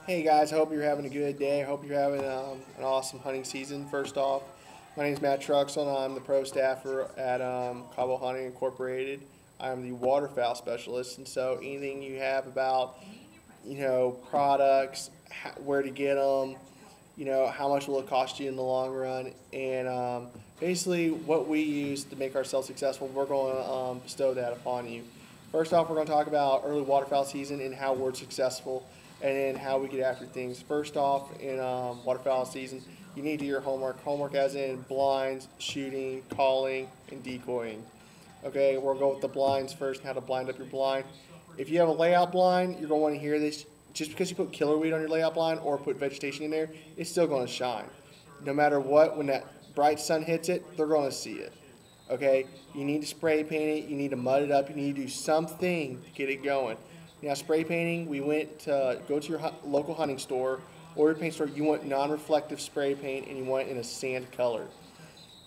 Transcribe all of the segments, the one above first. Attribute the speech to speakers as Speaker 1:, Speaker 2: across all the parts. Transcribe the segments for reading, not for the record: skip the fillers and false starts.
Speaker 1: Hey guys, I hope you're having a good day. I hope you're having an awesome hunting season. First off, my name is Matt Truxell, and I'm the pro staffer at Cabo Hunting Incorporated. I'm the waterfowl specialist, and so anything you have about products, where to get them, how much will it cost you in the long run, and basically what we use to make ourselves successful, we're going to bestow that upon you. First off, we're going to talk about early waterfowl season and how we're successful, and then how we get after things. First off, in waterfowl season, you need to do your homework. Homework as in blinds, shooting, calling, and decoying. Okay, we'll go with the blinds first and how to blind up your blind. If you have a layout blind, you're going to want to hear this. Just because you put killer weed on your layout blind or put vegetation in there, it's still going to shine. No matter what, when that bright sun hits it, they're going to see it. Okay, you need to spray paint it, you need to mud it up, you need to do something to get it going. Now, spray painting, we went to go to your local hunting store or your paint store. You want non-reflective spray paint, and you want it in a sand color,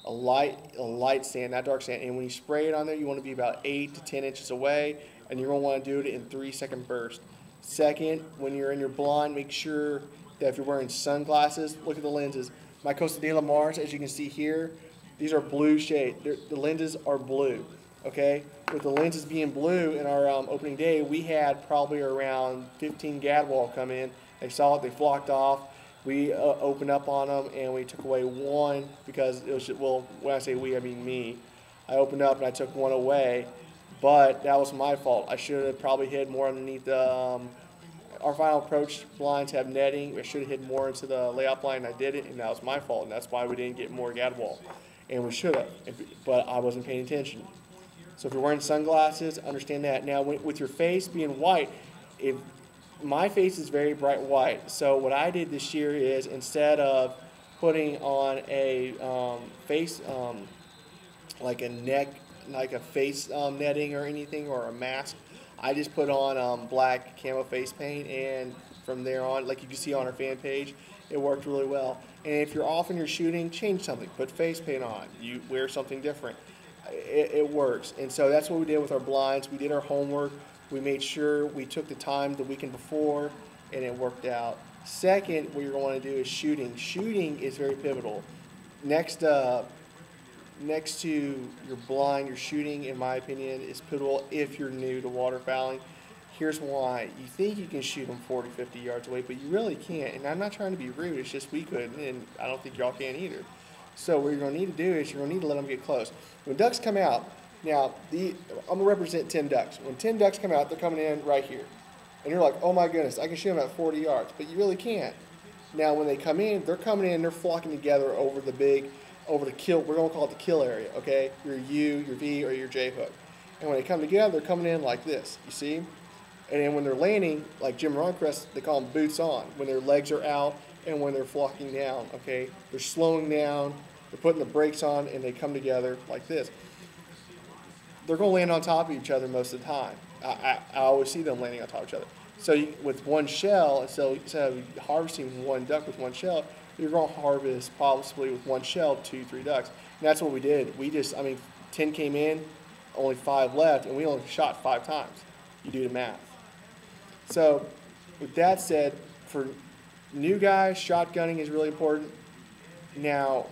Speaker 1: a light sand, not dark sand. And when you spray it on there, you want to be about 8 to 10 inches away, and you're going to want to do it in 3-second bursts. Second, when you're in your blind, make sure that if you're wearing sunglasses, look at the lenses. My Costa de la Mars, as you can see here, these are blue shade. The lenses are blue. Okay, with the lenses being blue in our opening day, we had probably around 15 gadwall come in. They saw it, they flocked off. We opened up on them, and we took away one because it was, well, when I say we, I mean me. I opened up and I took one away, but that was my fault. I should have probably hid more underneath the, our final approach blinds have netting. I should have hid more into the layout blind, and I did it, and that was my fault, and that's why we didn't get more gadwall. And we should have, but I wasn't paying attention. So if you're wearing sunglasses, understand that. Now, with your face being white, if my face is very bright white, so what I did this year is instead of putting on a face, like a neck, like a face netting or anything, or a mask, I just put on black camo face paint, and from there on, like you can see on our fan page, it worked really well. And if you're off in your shooting, change something. Put face paint on. You wear something different. It works. And so that's what we did with our blinds. We did our homework. We made sure we took the time the weekend before, and it worked out. Second, what you're going to want to do is shooting. Shooting is very pivotal. Next to your blind, your shooting, in my opinion, is pivotal if you're new to waterfowling. Here's why. You think you can shoot them 40, 50 yards away, but you really can't. And I'm not trying to be rude. It's just we couldn't, and I don't think y'all can either. So what you're going to need to do is you're going to need to let them get close. When ducks come out, now I'm going to represent 10 ducks. When 10 ducks come out, they're coming in right here. And you're like, oh my goodness, I can shoot them at 40 yards. But you really can't. Now when they come in, they're flocking together over the kill, we're going to call it the kill area, okay? Your U, your V, or your J hook. And when they come together, they're coming in like this, you see? And then when they're landing, like Jim Roncrest, they call them boots on, when their legs are out and when they're flocking down, okay? They're slowing down, they're putting the brakes on, and they come together like this. They're going to land on top of each other most of the time. I always see them landing on top of each other. So with one shell, instead of harvesting one duck with one shell, you're going to harvest possibly with one shell 2, 3 ducks. And that's what we did. 10 came in, only 5 left, and we only shot 5 times. You do the math. So with that said, for new guys, shotgunning is really important. Now,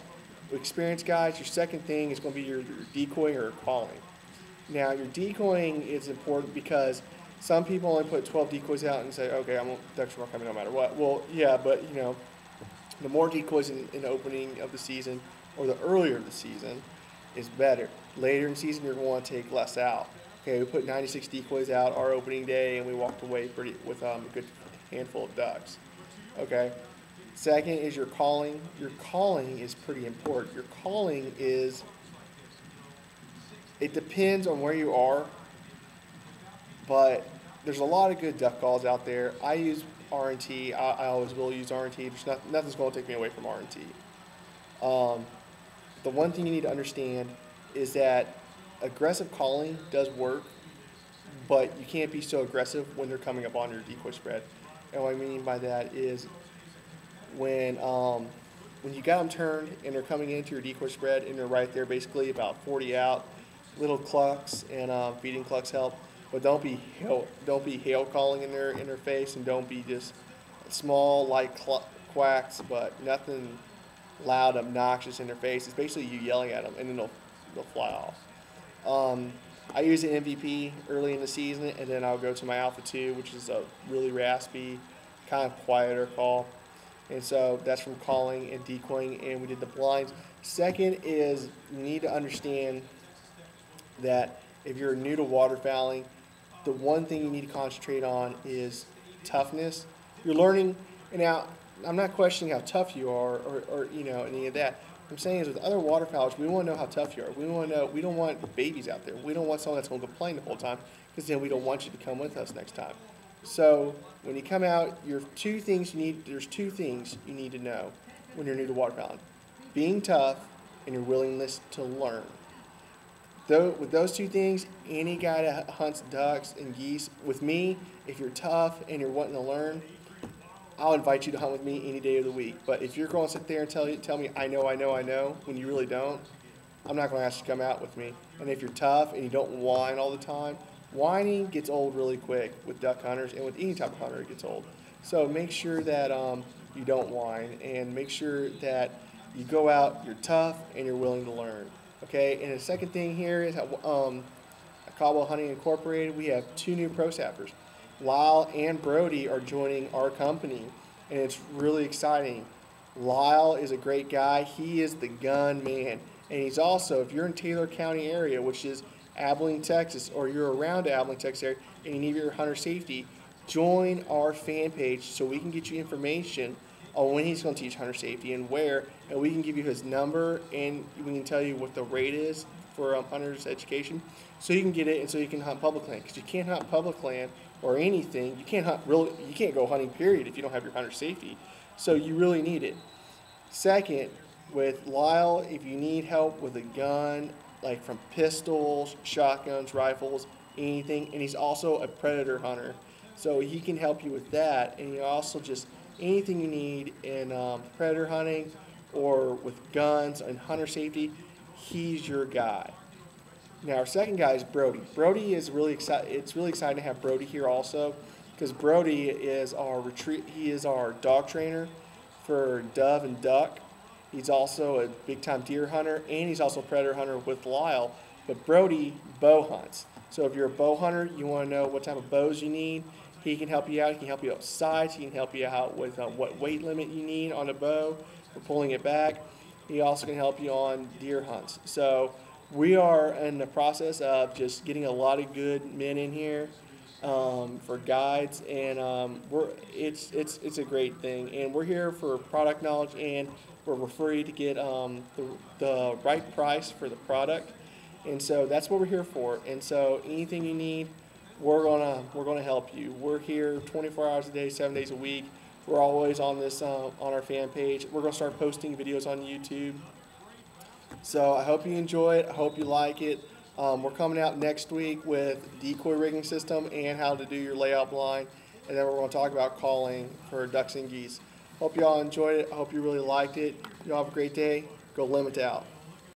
Speaker 1: experienced guys, your second thing is going to be your decoying or calling. Now, your decoying is important because some people only put 12 decoys out and say, okay, ducks are going to come in no matter what. Well, yeah, but the more decoys in the opening of the season or the earlier the season is better. Later in the season, you're going to take less out. Okay, we put 96 decoys out our opening day, and we walked away with a good handful of ducks. Okay. Second is your calling. Your calling is pretty important. Your calling it depends on where you are, but there's a lot of good duck calls out there. I use R&T. I always will use R&T. Nothing's going to take me away from R&T. The one thing you need to understand is that aggressive calling does work, but you can't be so aggressive when they're coming up on your decoy spread. And what I mean by that is when you got them turned and they're coming into your decoy spread and they're right there basically about 40 out, little clucks and feeding clucks help, but don't be hail calling in their face, and don't be just small like quacks, but nothing loud, obnoxious in their face. It's basically you yelling at them, and then they'll fly off. Um, I use an MVP early in the season, and then I'll go to my Alpha 2, which is a really raspy, kind of quieter call. And so that's from calling and decoying, and we did the blinds. Second is you need to understand that if you're new to waterfowling, the one thing you need to concentrate on is toughness. You're learning, and now I'm not questioning how tough you are or any of that. What I'm saying is with other waterfowlers, we want to know how tough you are. We want to know. We don't want babies out there. We don't want someone that's going to complain the whole time because then we don't want you to come with us next time. So when you come out, there's two things you need to know when you're new to waterfowling: being tough and your willingness to learn. Though, with those two things, any guy that hunts ducks and geese, with me, if you're tough and you're wanting to learn, I'll invite you to hunt with me any day of the week. But if you're going to sit there and tell me, I know, when you really don't, I'm not going to ask you to come out with me. And if you're tough and you don't whine all the time, whining gets old really quick with duck hunters, and with any type of hunter it gets old. So make sure that you don't whine, and make sure that you go out, you're tough, and you're willing to learn. Okay, and the second thing here is at Caldwell Hunting Incorporated, we have two new pro staffers. Lyle and Brody are joining our company, and it's really exciting. Lyle is a great guy. He is the gun man, and he's also, if you're in Taylor County area, which is Abilene, Texas, or you're around the Abilene, Texas area, and you need your hunter safety, join our fan page so we can get you information on when he's going to teach hunter safety and where, and we can give you his number, and we can tell you what the rate is for hunter's education, so you can get it and so you can hunt public land, because you can't hunt public land or anything. You can't go hunting period if you don't have your hunter safety, so you really need it. Second, with Lyle, if you need help with a gun, like from pistols, shotguns, rifles, anything, and he's also a predator hunter, so he can help you with that, and he also just anything you need in predator hunting or with guns and hunter safety, he's your guy. Now our second guy is Brody. Brody is really excited. It's really exciting to have Brody here also, because Brody is our dog trainer for dove and duck. He's also a big time deer hunter, and he's also a predator hunter with Lyle. But Brody bow hunts. So if you're a bow hunter, you want to know what type of bows you need, he can help you out. He can help you out with sights. He can help you out with what weight limit you need on a bow for pulling it back. He also can help you on deer hunts. So we are in the process of just getting a lot of good men in here for guides, and it's a great thing. And we're here for product knowledge, and we're free to get the right price for the product. And so that's what we're here for. And so anything you need, we're gonna help you. We're here 24 hours a day, 7 days a week. We're always on this on our fan page. We're gonna start posting videos on YouTube. So I hope you enjoy it. I hope you like it. We're coming out next week with decoy rigging system and how to do your layout blind, and then we're going to talk about calling for ducks and geese. Hope you all enjoyed it. I hope you really liked it. You all have a great day. Go limit out.